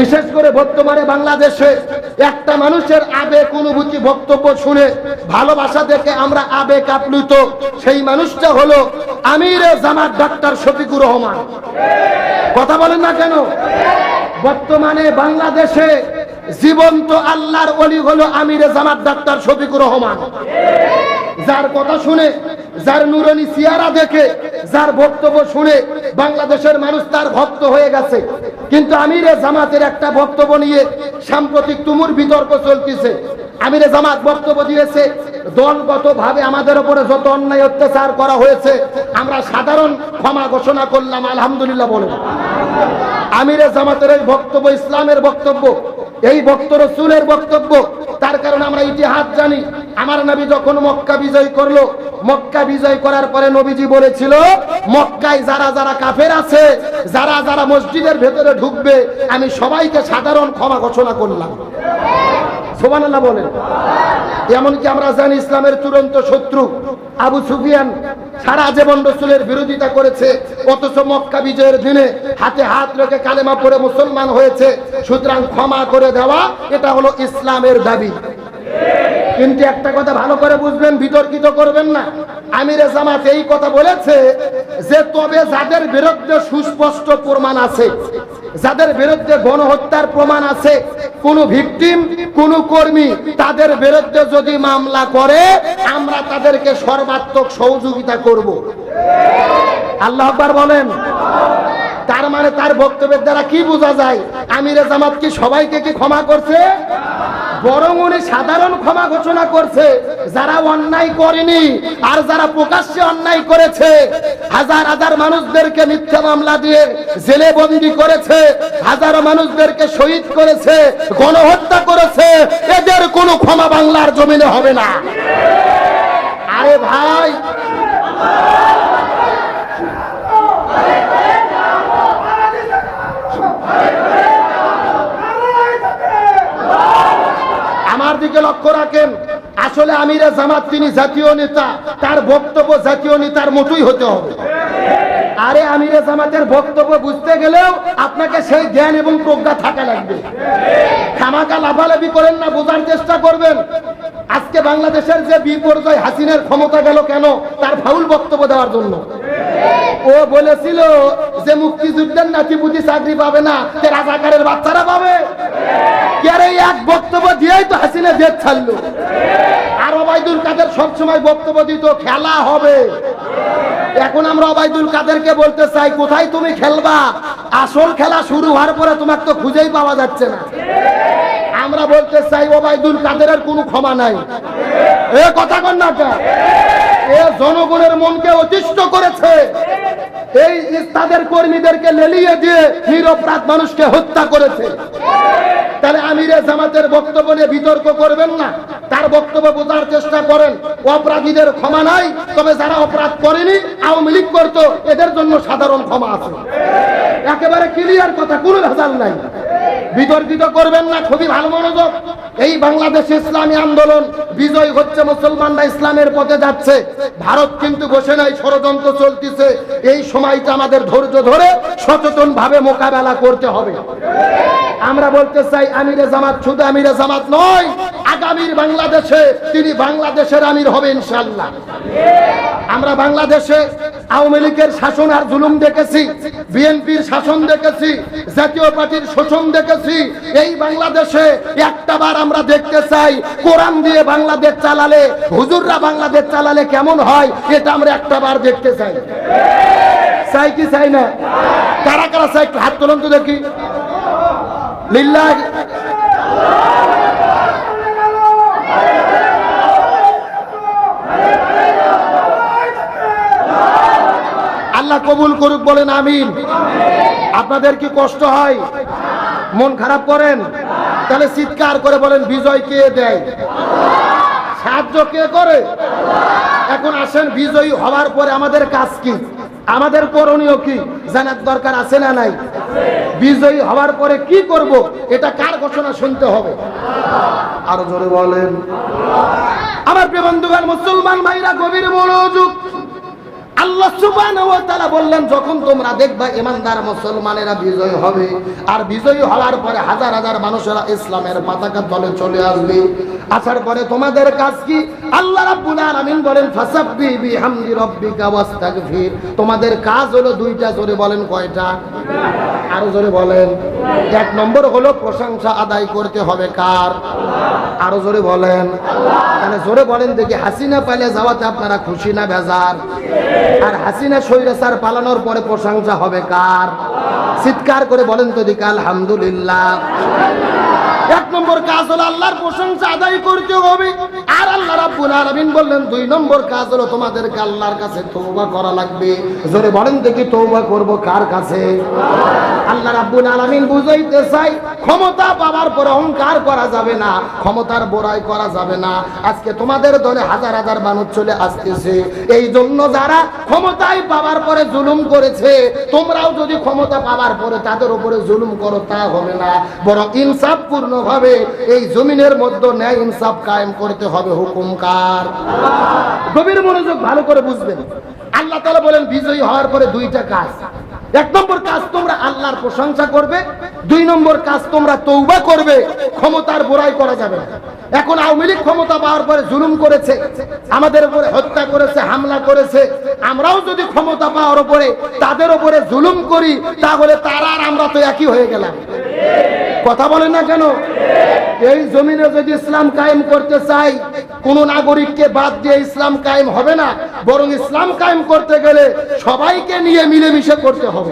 বিশেষ করে বর্তমানে বাংলাদেশে একটা মানুষের আবেগ অনুভূতি বক্তব্য শুনে ভালোবাসা দেখে আমরা আবেগ আপ্লুত, সেই মানুষটা হলো আমিরে জামাত ডাক্তার শফিকুর রহমান। কথা বলেন না কেন? বর্তমানে বাংলাদেশে জীবন্ত আল্লাহর ওলি হলো আমিরে জামাত ডাক্তার শফিকুর রহমান। যার কথা শুনে, যার নুরানি চেহারা দেখে, যার বক্তব্য শুনে বাংলাদেশের মানুষ তার ভক্ত হয়ে গেছে। কিন্তু আমিরে জামাতের একটা বক্তব্য নিয়ে সাম্প্রতিক তুমুল বিতর্ক চলতেছে। আমিরে জামাত বক্তব্য দিয়েছে, দলগতভাবে আমাদের উপরে যত অন্যায় অত্যাচার করা হয়েছে আমরা সাধারণ ক্ষমা ঘোষণা করলাম, আলহামদুলিল্লাহ বলেন। আমিরে জামাতের এই বক্তব্য ইসলামের বক্তব্য, এই বক্তব্য রাসূলের বক্তব্য। তার কারণে আমরা ইতিহাস জানি। আমার নবী যখন মক্কা বিজয় করলো, মক্কা বিজয় করার পরে নবীজি বলেছিল, মক্কায় যারা যারা কাফের আছে, যারা যারা মসজিদের ভেতরে ঢুকবে, আমি সবাইকে সাধারণ ক্ষমা ঘোষণা করলাম। সুবহানাল্লাহ বলেন। এমনকি আমরা জানি ইসলামের চূড়ান্ত শত্রু আবু সুফিয়ান সারা জীবন রাসূলের বিরোধিতা করেছে, অথচ মক্কা বিজয়ের দিনে হাতে হাত রেখে কালেমা পড়ে মুসলমান হয়েছে। সুতরাং ক্ষমা করে দেওয়া এটা হলো ইসলামের দাবি। কিন্তু একটা কথা ভালো করে বুঝবেন, বিতর্কিত করবেন না। আমিরে জামাত এই কথা বলেছে যে তবে যাদের বিরুদ্ধে সুস্পষ্ট প্রমাণ আছে, যাদের বিরুদ্ধে গণহত্যার প্রমাণ আছে, কোন ভিকটিম, কোন কর্মী তাদের বিরুদ্ধে যদি মামলা করে আমরা তাদেরকে সর্বাত্মক সহযোগিতা করব। আল্লাহু আকবার বলেন। তার মানে তার বক্তব্যের দ্বারা কি বোঝা যায়? আমিরে জামাত কি সবাইকে কি ক্ষমা করছে? বরং উনি সাধারণ ক্ষমা ঘোষণা করছে। যারা অন্যায় করেনি আর যারা প্রকাশ্যে অন্যায় করেছে, হাজার হাজার মানুষদেরকে মিথ্যা মামলা দিয়ে জেলে বন্দী করেছে, হাজারো মানুষদেরকে শহীদ করেছে, গণহত্যা করেছে, এদের কোনো ক্ষমা বাংলার জমিনে হবে না। আরে ভাই, আমার দিকে লক্ষ্য রাখেন। আসলে আমিরে জামাত তিনি জাতীয় নেতা, তার বক্তব্য জাতীয় নেতার মতোই হতে হবে। আরে আমিরে জামাতের বক্তব্য বুঝতে গেলেও আপনাকে সেই জ্ঞান এবং প্রজ্ঞা থাকা লাগবে। খামাখা লাফালাফি করেন না, বোঝার চেষ্টা করবেন। আজকে বাংলাদেশের যে বিপর্যয়, হাসিনার ক্ষমতা গেল কেন? তার ফাউল বক্তব্য দেওয়ার জন্য। ও বলেছিল যে মুক্তিযুদ্ধের নাতিপুতি চাকরি পাবে না, রাজাকারের বাচ্চারা পাবে। এই এক বক্তব্য দিয়েই তো হাসিনা জেদ ছাড়লো। আর ওবায়দুল কাদের সবসময় বক্তব্য দিত খেলা হবে। এখন আমরা ওবায়দুল কাদেরকে বলতে চাই, কোথায় তুমি খেলবা? আসল খেলা শুরু হওয়ার পরে তোমাকে তো খুঁজেই পাওয়া যাচ্ছে না। আমরা বলতে চাই ওবায়দুল কাদেরের কোনো ক্ষমা নাই। এ কথা কন না, এ জনগণের মনকে অতিষ্ঠ করেছে। এই তাদের কর্মীদেরকে লেলিয়ে দিয়ে নিরপরাধ মানুষকে হত্যা করেছে। তাহলে আমিরে জামাতের বক্তব্য নিয়ে বিতর্ক করবেন না, তার বক্তব্য বোঝার চেষ্টা করেন। অপরাধীদের ক্ষমা নাই, তবে যারা অপরাধ করেনি, আওয়ামী লীগ করতো, এদের জন্য সাধারণ ক্ষমা আছে। একেবারে ক্লিয়ার কথা, কোনো ভেজাল নাই। বিতর্কিত করবেন না, খুবই ভালো মনোযোগ। এই বাংলাদেশে ইসলামী আন্দোলন বিজয় হচ্ছে, মুসলমানরা ইসলামের পথে যাচ্ছে। ভারত কিন্তু বসে নাই, ষড়যন্ত্র চলতেছে। এই সময়টা আমাদের ধৈর্য ধরে সচেতন ভাবে মোকাবেলা করতে হবে। আমরা বলতে চাই, আমিরে জামাত শুধু আমিরে জামাত নয়, আগামীর বাংলাদেশে তিনি বাংলাদেশের আমির হবে ইনশাআল্লাহ। আমরা বাংলাদেশে আওয়ামী লীগের শাসন আর জুলুম দেখেছি, বিএনপির শাসন দেখেছি, জাতীয় পার্টির শোষণ দেখেছি। এই বাংলাদেশে একটাবার আমরা দেখতে চাই, কোরআন দিয়ে বাংলাদেশ চালালে, হুজুররা বাংলাদেশ চালালে কেমন হয়, এটা আমরা একটাবার দেখতে চাই। চাই কি চাই না? কারা কারা চাই? হাত তোলন তো দেখি। লিল্লাহ। আল্লাহ কবুল করুক, বলেন আমিন। আপনাদের কি কষ্ট হয়? মন খারাপ করেন? তাহলে চিৎকার করে বলেন, বিজয় কে দেয়? সাহায্য কে করে? এখন আসেন, বিজয়ী হওয়ার পরে আমাদের কাজ কি, আমাদের করণীয় কি জানার দরকার আছে না নাই? বিজয়ী হওয়ার পরে কি করব, এটা কার ঘোষণা শুনতে হবে? আরো জোরে বলেন। আমার প্রিয় বন্ধুগণ, মুসলমান ভাইরা, গভীর মনোযোগ। আল্লাহ সুবহানাহু ওয়া তাআলা বললেন, যখন তোমরা দেখবা ইমানদার মুসলমানেরা বিজয় হবে, আর বিজয়ী হওয়ার পরে হাজার হাজার মানুষেরা ইসলামের পতাকা তলে চলে আসবে, আসার পরে তোমাদের কাজ কি? আল্লাহ রাব্বুল আলামিন বলেন, ফাসাব্বিহ বিহামদি রাব্বিকা ওয়াস্তাগফির। তোমাদের কাজ হলো দুইটা। জোরে বলেন কয়টা? আরো জোরে বলেন। এক নম্বর হলো প্রশংসা আদায় করতে হবে কার? আরো জোরে বলেন। তাহলে জোরে বলেন দেখি, হাসিনা পালে যাওয়াতে আপনারা খুশি না বেজার? আর হাসিনা স্বৈরাচার পালানোর পরে প্রশংসা হবে কার? চিৎকার করে বলেন তো দেখি আলহামদুলিল্লাহ। এক নম্বর কাজ হলো আল্লাহর প্রশংসা আদায় করতে হবে। আর আল্লাহ রাব্বুল আলামিন বললেন, দুই নম্বর কাজ হলো তোমাদেরকে আল্লাহর কাছে তওবা করা লাগবে। জোরে বলেন দেখি, তওবা করব কার কাছে? আল্লাহ রাব্বুল আলামিন বুঝাইতে চাই, ক্ষমতা পাওয়ার পর অহংকার করা যাবে না, ক্ষমতার বড়াই করা যাবে না। আজকে তোমাদের দলে হাজার হাজার মানুষ চলে আসতেছে, এই জন্য যারা ক্ষমতায় পাওয়ার পরে জুলুম করেছে, তোমরাও যদি ক্ষমতা পাওয়ার পরে তাদের উপরে জুলুম করো, তা হবে না। বরং ইনসাফপূর্ণ ভাবে এই জমিনের মধ্যে ন্যায় ইনসাফ কায়েম করতে হবে। হুকুম কার? গভীর মনোযোগ ভালো করে বুঝবেন। আল্লাহ তাআলা বলেন, বিজয়ী হওয়ার পরে দুইটা কাজ। এক নম্বর কাজ তোমরা আল্লাহর প্রশংসা করবে, দুই নম্বর কাজ তোমরা তওবা করবে। ক্ষমতার বড়াই করা যাবে না। এখন আওয়ামী লীগ ক্ষমতা পাওয়ার পরে জুলুম করেছে, আমাদের উপরে হত্যা করেছে, হামলা করেছে। আমরাও যদি ক্ষমতা পাওয়ার উপরে তাদের উপরে জুলুম করি, তাহলে তারা আর আমরা তো একই হয়ে গেলাম। কথা বলেন না কেন? এই জমিনে যদি ইসলাম কায়েম করতে চাই, কোন নাগরিককে বাদ দিয়ে ইসলাম কায়েম হবে না, বরং ইসলাম কায়েম করতে গেলে সবাইকে নিয়ে মিলেমিশে করতে হবে।